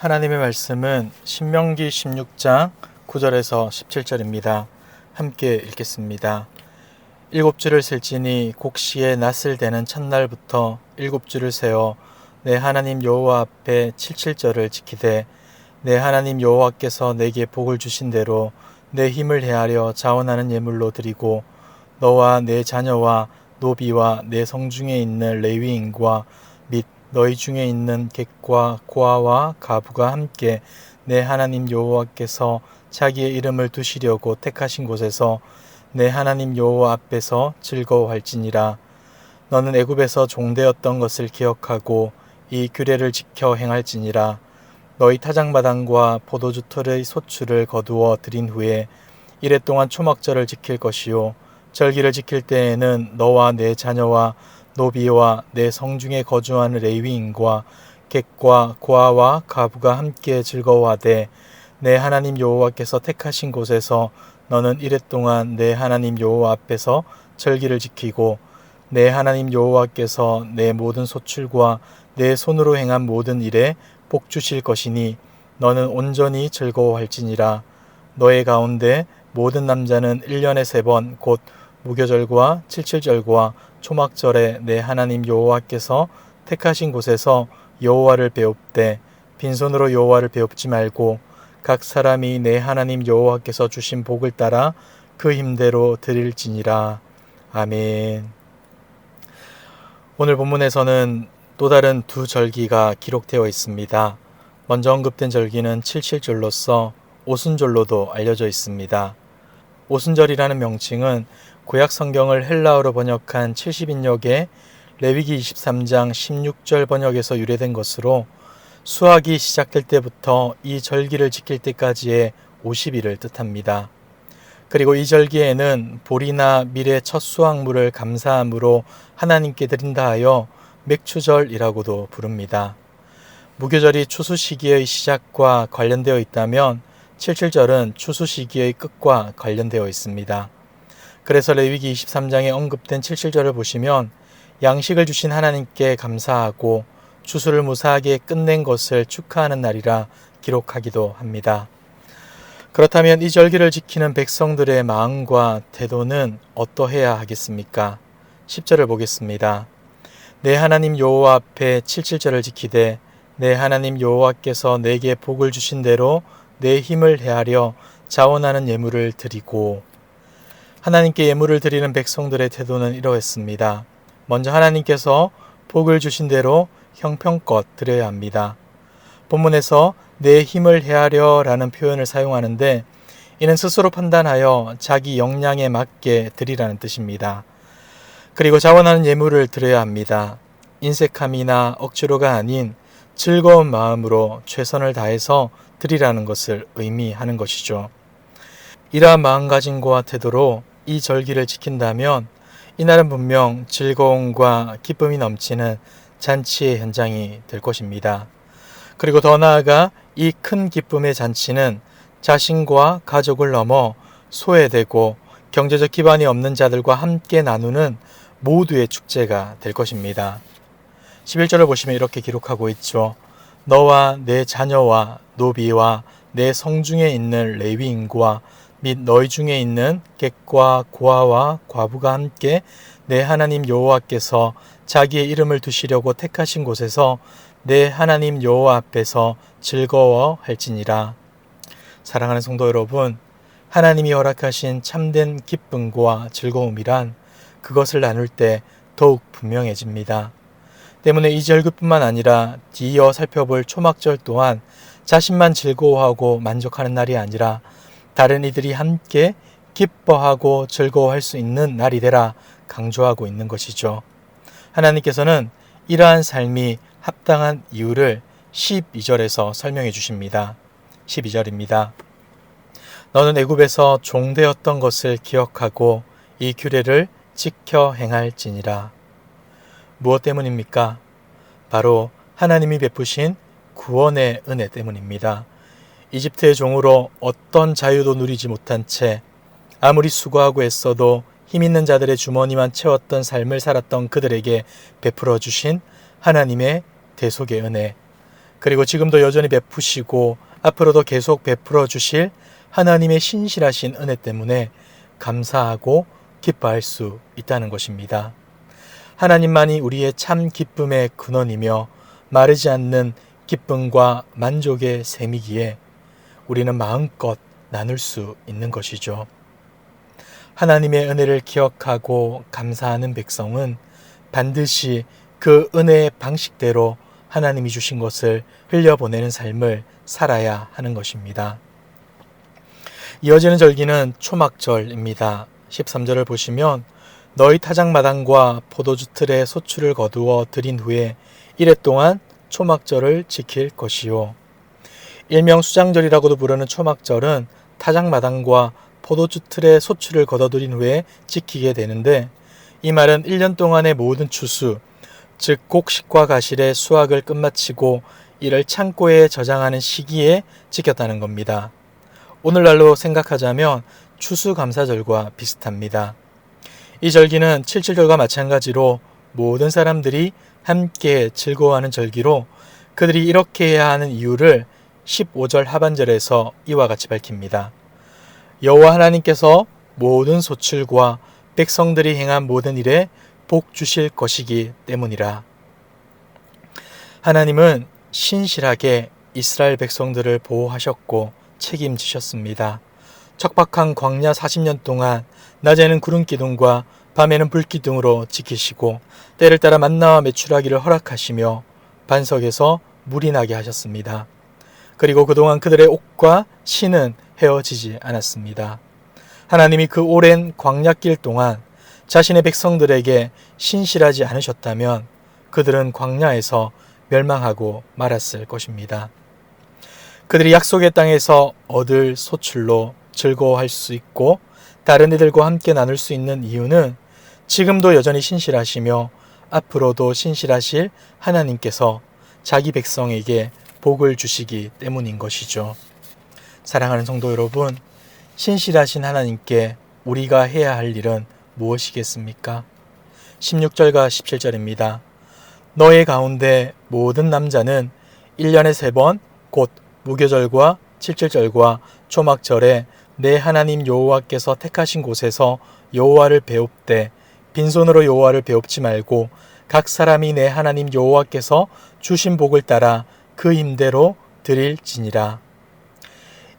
하나님의 말씀은 신명기 16장 9절에서 17절입니다. 함께 읽겠습니다. 7주를 셀지니 곡시에 낫을 대는 첫날부터 7주를 세어 내 하나님 여호와 앞에 77절을 지키되 내 하나님 여호와께서 내게 복을 주신 대로 내 힘을 헤아려 자원하는 예물로 드리고 너와 내 자녀와 노비와 내 성중에 있는 레위인과 및 너희 중에 있는 객과 고아와 가부가 함께 내 하나님 여호와께서 자기의 이름을 두시려고 택하신 곳에서 내 하나님 여호와 앞에서 즐거워할지니라. 너는 애굽에서 종되었던 것을 기억하고 이 규례를 지켜 행할지니라. 너희 타작마당과 포도주 틀의 소출을 거두어 드린 후에 이레 동안 초막절을 지킬 것이요 절기를 지킬 때에는 너와 내 자녀와 노비와 내 성중에 거주하는 레위인과 객과 고아와 가부가 함께 즐거워하되 내 하나님 여호와께서 택하신 곳에서 너는 이레 동안 내 하나님 여호와 앞에서 절기를 지키고 내 하나님 여호와께서 내 모든 소출과 내 손으로 행한 모든 일에 복 주실 것이니 너는 온전히 즐거워할지니라. 너의 가운데 모든 남자는 1년에 3번 곧 무교절과 칠칠절과 초막절에 내 하나님 여호와께서 택하신 곳에서 여호와를 배웁되 빈손으로 여호와를 배웁지 말고 각 사람이 내 하나님 여호와께서 주신 복을 따라 그 힘대로 드릴지니라. 아멘. 오늘 본문에서는 또 다른 두 절기가 기록되어 있습니다. 먼저 언급된 절기는 칠칠절로서 오순절로도 알려져 있습니다. 오순절이라는 명칭은 구약 성경을 헬라어로 번역한 70인역의 레위기 23장 16절 번역에서 유래된 것으로 수학이 시작될 때부터 이 절기를 지킬 때까지의 50일을 뜻합니다. 그리고 이 절기에는 보리나 밀의 첫 수확물을 감사함으로 하나님께 드린다 하여 맥추절이라고도 부릅니다. 무교절이 추수 시기의 시작과 관련되어 있다면 칠칠절은 추수 시기의 끝과 관련되어 있습니다. 그래서 레위기 23장에 언급된 칠칠절을 보시면 양식을 주신 하나님께 감사하고 추수를 무사하게 끝낸 것을 축하하는 날이라 기록하기도 합니다. 그렇다면 이 절기를 지키는 백성들의 마음과 태도는 어떠해야 하겠습니까? 10절을 보겠습니다. 내 하나님 여호와 앞에 칠칠절을 지키되 내 하나님 여호와께서 내게 복을 주신 대로 내 힘을 헤아려 자원하는 예물을 드리고. 하나님께 예물을 드리는 백성들의 태도는 이러했습니다. 먼저 하나님께서 복을 주신 대로 형편껏 드려야 합니다. 본문에서 내 힘을 헤아려 라는 표현을 사용하는데 이는 스스로 판단하여 자기 역량에 맞게 드리라는 뜻입니다. 그리고 자원하는 예물을 드려야 합니다. 인색함이나 억지로가 아닌 즐거운 마음으로 최선을 다해서 드리라는 것을 의미하는 것이죠. 이러한 마음가짐과 태도로 이 절기를 지킨다면 이날은 분명 즐거움과 기쁨이 넘치는 잔치의 현장이 될 것입니다. 그리고 더 나아가 이 큰 기쁨의 잔치는 자신과 가족을 넘어 소외되고 경제적 기반이 없는 자들과 함께 나누는 모두의 축제가 될 것입니다. 11절을 보시면 이렇게 기록하고 있죠. 너와 내 자녀와 노비와 내 성중에 있는 레위인과 및 너희 중에 있는 객과 고아와 과부가 함께 내 하나님 여호와께서 자기의 이름을 두시려고 택하신 곳에서 내 하나님 여호와 앞에서 즐거워할지니라. 사랑하는 성도 여러분, 하나님이 허락하신 참된 기쁨과 즐거움이란 그것을 나눌 때 더욱 분명해집니다. 때문에 이 절기뿐만 아니라 뒤이어 살펴볼 초막절 또한 자신만 즐거워하고 만족하는 날이 아니라 다른 이들이 함께 기뻐하고 즐거워할 수 있는 날이 되라 강조하고 있는 것이죠. 하나님께서는 이러한 삶이 합당한 이유를 12절에서 설명해 주십니다. 12절입니다. 너는 애굽에서 종되었던 것을 기억하고 이 규례를 지켜 행할지니라. 무엇 때문입니까? 바로 하나님이 베푸신 구원의 은혜 때문입니다. 이집트의 종으로 어떤 자유도 누리지 못한 채 아무리 수고하고 애써도 힘 있는 자들의 주머니만 채웠던 삶을 살았던 그들에게 베풀어 주신 하나님의 대속의 은혜, 그리고 지금도 여전히 베푸시고 앞으로도 계속 베풀어 주실 하나님의 신실하신 은혜 때문에 감사하고 기뻐할 수 있다는 것입니다. 하나님만이 우리의 참 기쁨의 근원이며 마르지 않는 기쁨과 만족의 셈이기에 우리는 마음껏 나눌 수 있는 것이죠. 하나님의 은혜를 기억하고 감사하는 백성은 반드시 그 은혜의 방식대로 하나님이 주신 것을 흘려보내는 삶을 살아야 하는 것입니다. 이어지는 절기는 초막절입니다. 13절을 보시면 너희 타작마당과 포도주 틀에 소출을 거두어 드린 후에 이래 동안 초막절을 지킬 것이요. 일명 수장절이라고도 부르는 초막절은 타작마당과 포도주 틀에 소출을 거둬들인 후에 지키게 되는데, 이 말은 1년 동안의 모든 추수, 즉 곡식과 가실의 수확을 끝마치고 이를 창고에 저장하는 시기에 지켰다는 겁니다. 오늘날로 생각하자면 추수감사절과 비슷합니다. 이 절기는 칠칠절과 마찬가지로 모든 사람들이 함께 즐거워하는 절기로 그들이 이렇게 해야 하는 이유를 15절 하반절에서 이와 같이 밝힙니다. 여호와 하나님께서 모든 소출과 백성들이 행한 모든 일에 복 주실 것이기 때문이라. 하나님은 신실하게 이스라엘 백성들을 보호하셨고 책임지셨습니다. 척박한 광야 40년 동안 낮에는 구름 기둥과 밤에는 불 기둥으로 지키시고 때를 따라 만나와 메추라기를 허락하시며 반석에서 물이 나게 하셨습니다. 그리고 그동안 그들의 옷과 신은 헤어지지 않았습니다. 하나님이 그 오랜 광야길 동안 자신의 백성들에게 신실하지 않으셨다면 그들은 광야에서 멸망하고 말았을 것입니다. 그들이 약속의 땅에서 얻을 소출로 즐거워할 수 있고 다른 이들과 함께 나눌 수 있는 이유는 지금도 여전히 신실하시며 앞으로도 신실하실 하나님께서 자기 백성에게 복을 주시기 때문인 것이죠. 사랑하는 성도 여러분, 신실하신 하나님께 우리가 해야 할 일은 무엇이겠습니까? 16절과 17절입니다. 너의 가운데 모든 남자는 1년에 3번 곧 무교절과 칠칠절과 초막절에 내 하나님 여호와께서 택하신 곳에서 여호와를 배웁되 빈손으로 여호와를 배웁지 말고 각 사람이 내 하나님 여호와께서 주신 복을 따라 그 힘대로 드릴지니라.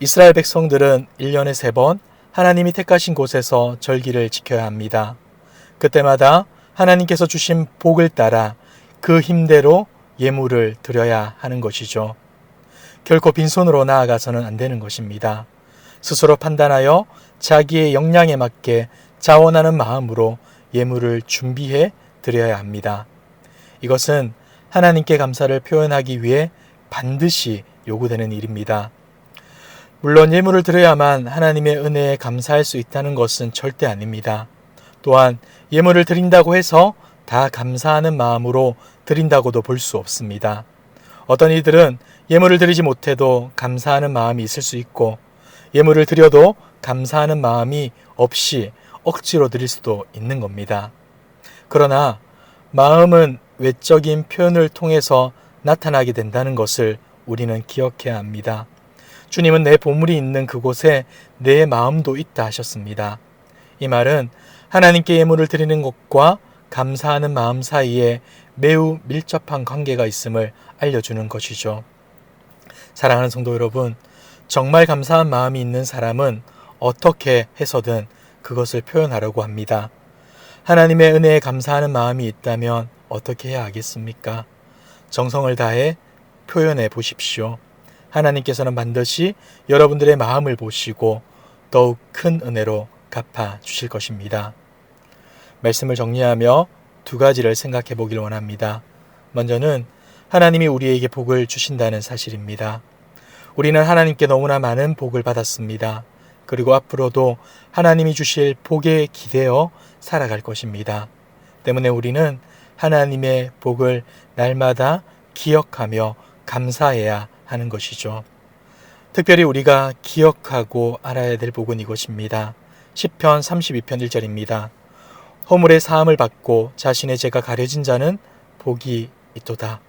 이스라엘 백성들은 1년에 3번 하나님이 택하신 곳에서 절기를 지켜야 합니다. 그때마다 하나님께서 주신 복을 따라 그 힘대로 예물을 드려야 하는 것이죠. 결코 빈손으로 나아가서는 안 되는 것입니다. 스스로 판단하여 자기의 역량에 맞게 자원하는 마음으로 예물을 준비해 드려야 합니다. 이것은 하나님께 감사를 표현하기 위해 반드시 요구되는 일입니다. 물론 예물을 드려야만 하나님의 은혜에 감사할 수 있다는 것은 절대 아닙니다. 또한 예물을 드린다고 해서 다 감사하는 마음으로 드린다고도 볼 수 없습니다. 어떤 이들은 예물을 드리지 못해도 감사하는 마음이 있을 수 있고 예물을 드려도 감사하는 마음이 없이 억지로 드릴 수도 있는 겁니다. 그러나 마음은 외적인 표현을 통해서 나타나게 된다는 것을 우리는 기억해야 합니다. 주님은 내 보물이 있는 그곳에 내 마음도 있다 하셨습니다. 이 말은 하나님께 예물을 드리는 것과 감사하는 마음 사이에 매우 밀접한 관계가 있음을 알려주는 것이죠. 사랑하는 성도 여러분, 정말 감사한 마음이 있는 사람은 어떻게 해서든 그것을 표현하려고 합니다. 하나님의 은혜에 감사하는 마음이 있다면 어떻게 해야 하겠습니까? 정성을 다해 표현해 보십시오. 하나님께서는 반드시 여러분들의 마음을 보시고 더욱 큰 은혜로 갚아 주실 것입니다. 말씀을 정리하며 2가지를 생각해 보길 원합니다. 먼저는 하나님이 우리에게 복을 주신다는 사실입니다. 우리는 하나님께 너무나 많은 복을 받았습니다. 그리고 앞으로도 하나님이 주실 복에 기대어 살아갈 것입니다. 때문에 우리는 하나님의 복을 날마다 기억하며 감사해야 하는 것이죠. 특별히 우리가 기억하고 알아야 될 복은 이것입니다. 시편 32편 1절입니다. 허물의 사함을 받고 자신의 죄가 가려진 자는 복이 있도다.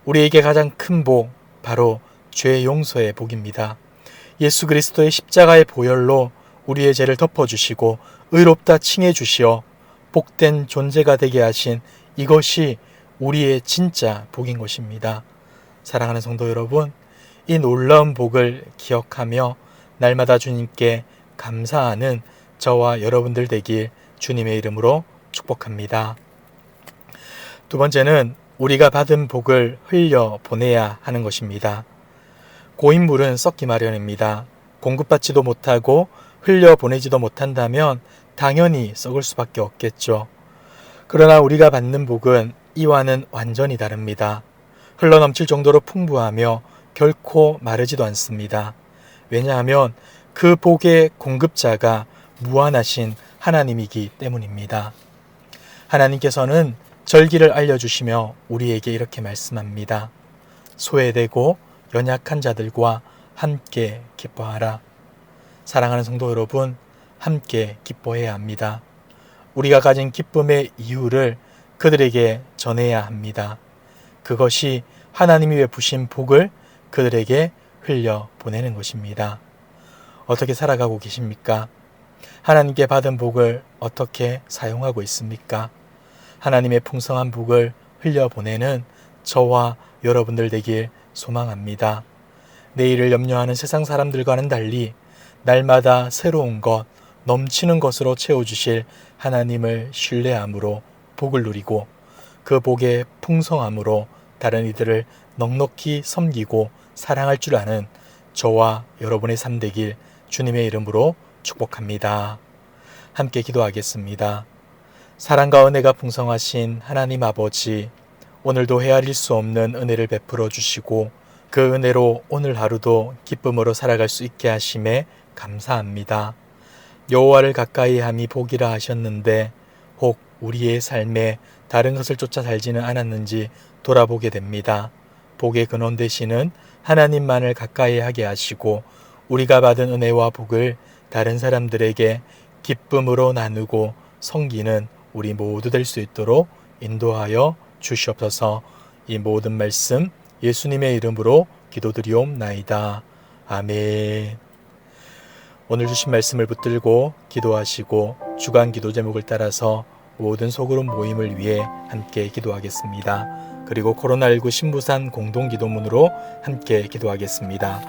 우리에게 가장 큰 복, 바로 죄 용서의 복입니다. 예수 그리스도의 십자가의 보혈로 우리의 죄를 덮어주시고 의롭다 칭해 주시어 복된 존재가 되게 하신 이것이 우리의 진짜 복인 것입니다. 사랑하는 성도 여러분, 이 놀라운 복을 기억하며 날마다 주님께 감사하는 저와 여러분들 되길 주님의 이름으로 축복합니다. 두 번째는 우리가 받은 복을 흘려 보내야 하는 것입니다. 고인물은 썩기 마련입니다. 공급받지도 못하고 흘려 보내지도 못한다면 당연히 썩을 수밖에 없겠죠. 그러나 우리가 받는 복은 이와는 완전히 다릅니다. 흘러넘칠 정도로 풍부하며 결코 마르지도 않습니다. 왜냐하면 그 복의 공급자가 무한하신 하나님이기 때문입니다. 하나님께서는 절기를 알려주시며 우리에게 이렇게 말씀합니다. 소외되고 연약한 자들과 함께 기뻐하라. 사랑하는 성도 여러분, 함께 기뻐해야 합니다. 우리가 가진 기쁨의 이유를 그들에게 전해야 합니다. 그것이 하나님이 베푸신 복을 그들에게 흘려 보내는 것입니다. 어떻게 살아가고 계십니까? 하나님께 받은 복을 어떻게 사용하고 있습니까? 하나님의 풍성한 복을 흘려보내는 저와 여러분들 되길 소망합니다. 내일을 염려하는 세상 사람들과는 달리 날마다 새로운 것, 넘치는 것으로 채워주실 하나님을 신뢰함으로 복을 누리고 그 복의 풍성함으로 다른 이들을 넉넉히 섬기고 사랑할 줄 아는 저와 여러분의 삶 되길 주님의 이름으로 축복합니다. 함께 기도하겠습니다. 사랑과 은혜가 풍성하신 하나님 아버지, 오늘도 헤아릴 수 없는 은혜를 베풀어 주시고 그 은혜로 오늘 하루도 기쁨으로 살아갈 수 있게 하심에 감사합니다. 여호와를 가까이 함이 복이라 하셨는데 혹 우리의 삶에 다른 것을 쫓아 살지는 않았는지 돌아보게 됩니다. 복의 근원 되시는 하나님만을 가까이 하게 하시고 우리가 받은 은혜와 복을 다른 사람들에게 기쁨으로 나누고 섬기는 우리 모두 될 수 있도록 인도하여 주시옵소서. 이 모든 말씀 예수님의 이름으로 기도드리옵나이다. 아멘. 오늘 주신 말씀을 붙들고 기도하시고 주간 기도 제목을 따라서 모든 소그룹 모임을 위해 함께 기도하겠습니다. 그리고 코로나19 신부산 공동기도문으로 함께 기도하겠습니다.